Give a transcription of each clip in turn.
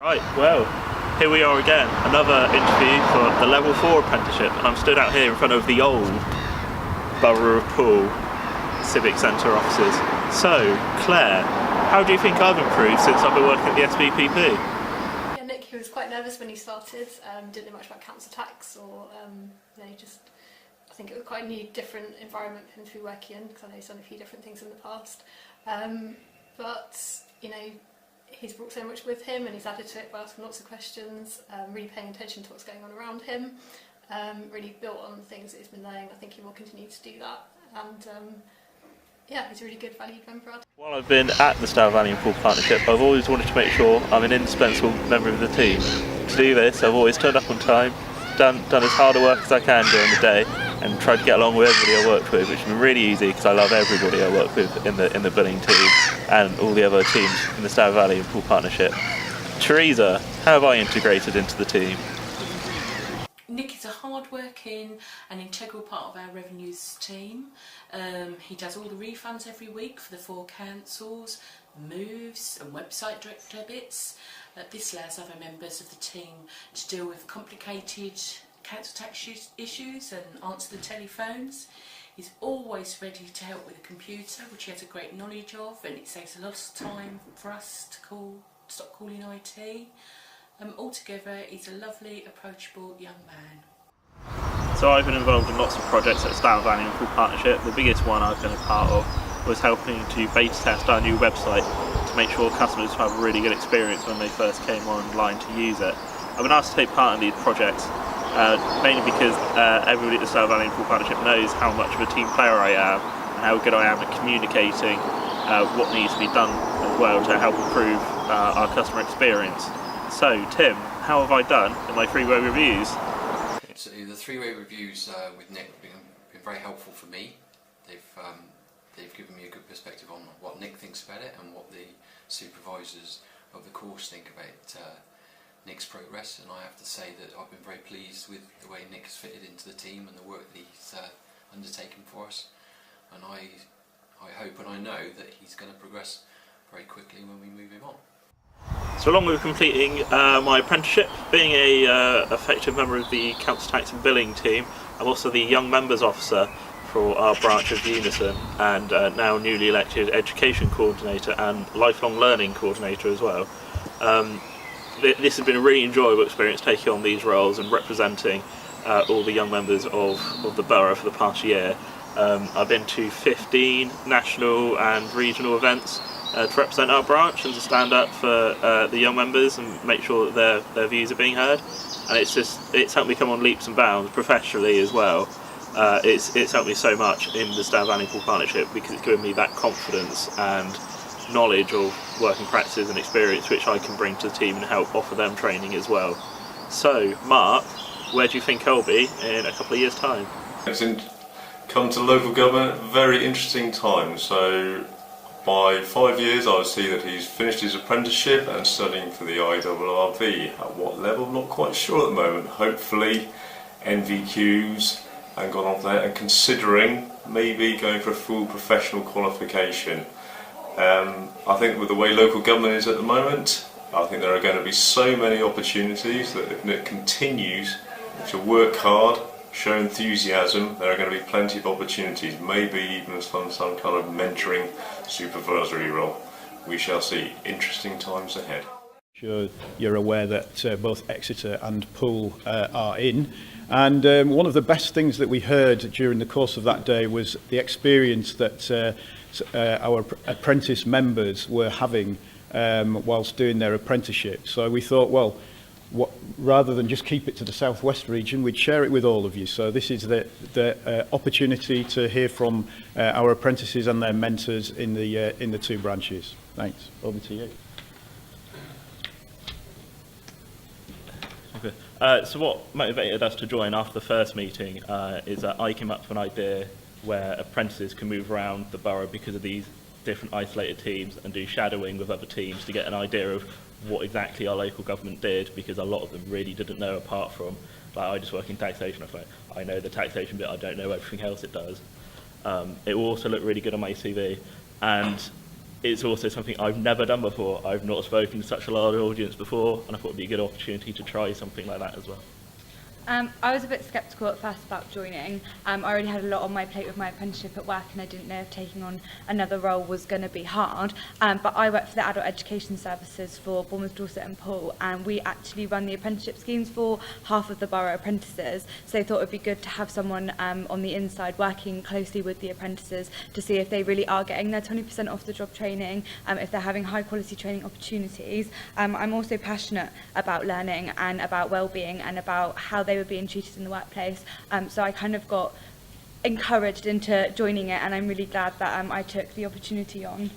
Right, well, here we are again, another interview for the Level 4 apprenticeship, and I'm stood out here in front of the old Borough of Poole Civic Centre offices. So, Claire, how do you think I've improved since I've been working at the SBPP? Yeah, Nick, he was quite nervous when he started, didn't know much about council tax or, I think it was quite a new, different environment for him to be working in, because I know he's done a few different things in the past. He's brought so much with him and he's added to it by asking lots of questions, really paying attention to what's going on around him, really built on the things that he's been learning. I think he will continue to do that, and he's a really good valued member. While I've been at the Stour Valley and Poole Partnership, I've always wanted to make sure I'm an indispensable member of the team. To do this, I've always turned up on time, done as hard a work as I can during the day, and tried to get along with everybody I worked with, which has been really easy because I love everybody I work with in the billing team and all the other teams in the Stour Valley and Poole Partnership. Teresa, how have I integrated into the team? Nick is a hard-working and integral part of our revenues team. He does all the refunds every week for the 4 councils, moves and website direct debits. This allows other members of the team to deal with complicated council tax issues and answer the telephones. He's always ready to help with a computer, which he has a great knowledge of, and it saves a lot of time for us to stop calling IT. Altogether, he's a lovely, approachable young man. So I've been involved in lots of projects at Stour Valley and Poole Partnership. The biggest one I've been a part of was helping to beta test our new website to make sure customers have a really good experience when they first came online to use it. I've been asked to take part in these projects mainly because everybody at the Stour Valley and Poole Partnership knows how much of a team player I am and how good I am at communicating what needs to be done as well to help improve our customer experience. So, Tim, how have I done in my 3-way reviews? So the 3-way reviews with Nick have been very helpful for me. They've given me a good perspective on what Nick thinks about it and what the supervisors of the course think about Nick's progress, and I have to say that I've been very pleased with the way Nick has fitted into the team and the work that he's undertaken for us, and I hope and I know that he's going to progress very quickly when we move him on. So along with completing my apprenticeship, being a effective member of the Council Tax and Billing team, I'm also the Young Members Officer for our branch of Unison, and now newly elected Education Coordinator and Lifelong Learning Coordinator as well. This has been a really enjoyable experience, taking on these roles and representing all the young members of the borough for the past year. I've been to 15 national and regional events to represent our branch and to stand up for the young members and make sure that their views are being heard. And it's helped me come on leaps and bounds professionally as well. It's helped me so much in the Stour Valley Poole Partnership because it's given me that confidence and knowledge of working practices and experience which I can bring to the team and help offer them training as well. So, Mark, where do you think I'll be in a couple of years' time? Come to local government, very interesting time. So by 5 years I see that he's finished his apprenticeship and studying for the IRRV. At what level, I'm not quite sure at the moment. Hopefully NVQs and gone on there, and considering maybe going for a full professional qualification. I think with the way local government is at the moment, I think there are going to be so many opportunities that if Nick continues to work hard, show enthusiasm, there are going to be plenty of opportunities, maybe even some kind of mentoring supervisory role. We shall see. Interesting times ahead. Sure, you're aware that both Exeter and Poole are in, and one of the best things that we heard during the course of that day was the experience that our apprentice members were having whilst doing their apprenticeship. So we thought, well, rather than just keep it to the southwest region, we'd share it with all of you. So this is the opportunity to hear from our apprentices and their mentors in the 2 branches. Thanks. Over to you. Okay. So what motivated us to join after the first meeting is that I came up with an idea where apprentices can move around the borough because of these different isolated teams and do shadowing with other teams to get an idea of what exactly our local government did, because a lot of them really didn't know, apart from, like, I just work in taxation. I know the taxation bit, I don't know everything else it does. It will also look really good on my CV, and it's also something I've never done before. I've not spoken to such a large audience before, and I thought it'd be a good opportunity to try something like that as well. I was a bit sceptical at first about joining. I already had a lot on my plate with my apprenticeship at work, and I didn't know if taking on another role was going to be hard. But I work for the Adult Education Services for Bournemouth, Dorset and Poole, and we actually run the apprenticeship schemes for half of the borough apprentices. So I thought it would be good to have someone on the inside working closely with the apprentices to see if they really are getting their 20% off the job training, if they're having high quality training opportunities. I'm also passionate about learning and about well-being and about how they were being treated in the workplace, so I kind of got encouraged into joining it, and I'm really glad that I took the opportunity on.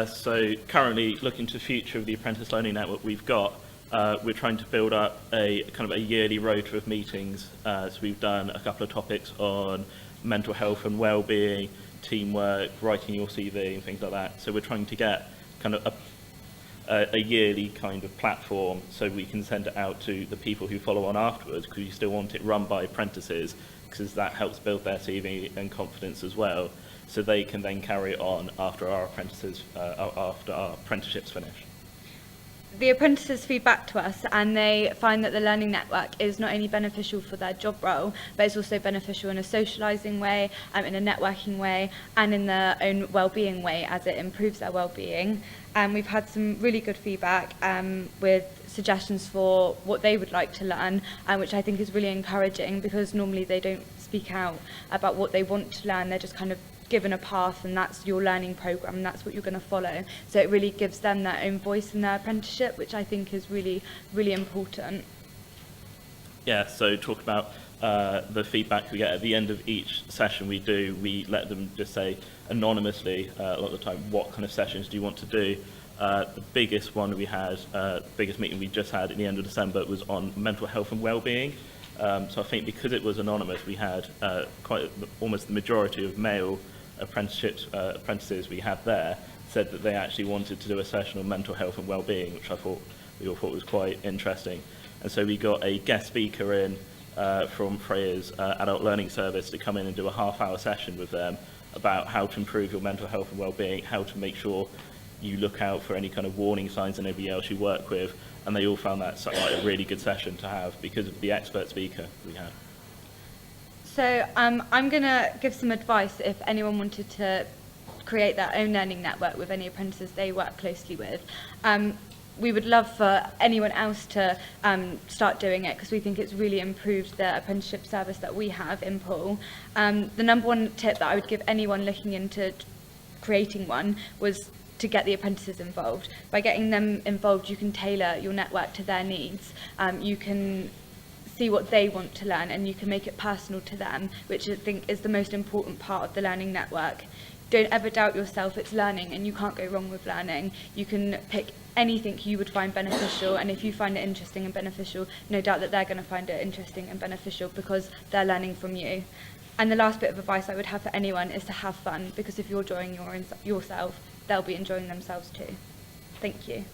So currently, looking to the future of the Apprentice Learning Network we've got, we're trying to build up a kind of a yearly rota of meetings. So we've done a couple of topics on mental health and well-being, teamwork, writing your CV and things like that. So we're trying to get kind of a yearly kind of platform so we can send it out to the people who follow on afterwards, because you still want it run by apprentices, because that helps build their CV and confidence as well, so they can then carry it on after our apprenticeships finish. The apprentices feed back to us, and they find that the Learning Network is not only beneficial for their job role, but it's also beneficial in a socialising way, in a networking way, and in their own well-being way, as it improves their well-being. We've had some really good feedback with suggestions for what they would like to learn, which I think is really encouraging, because normally they don't speak out about what they want to learn. They're just kind of given a path, and that's your learning programme, and that's what you're going to follow. So it really gives them their own voice in their apprenticeship, which I think is really, really important. Yeah, so talk about the feedback we get at the end of each session we let them just say anonymously a lot of the time, what kind of sessions do you want to do. The biggest one we had, biggest meeting we just had at the end of December was on mental health and well-being. So I think because it was anonymous, we had almost the majority of male apprentices we had there said that they actually wanted to do a session on mental health and well-being, which we all thought was quite interesting. And so we got a guest speaker in from Freya's Adult Learning Service to come in and do a half-hour session with them about how to improve your mental health and well-being, how to make sure you look out for any kind of warning signs in anybody else you work with, and they all found that like a really good session to have because of the expert speaker we had. So I'm going to give some advice if anyone wanted to create their own learning network with any apprentices they work closely with. We would love for anyone else to start doing it, because we think it's really improved the apprenticeship service that we have in Poole. The number one tip that I would give anyone looking into creating one was to get the apprentices involved. By getting them involved, you can tailor your network to their needs. You can see what they want to learn, and you can make it personal to them, which I think is the most important part of the learning network. Don't ever doubt yourself. It's learning, and you can't go wrong with learning. You can pick anything you would find beneficial, and if you find it interesting and beneficial, no doubt that they're going to find it interesting and beneficial because they're learning from you. And the last bit of advice I would have for anyone is to have fun, because if you're enjoying yourself, they'll be enjoying themselves too. Thank you.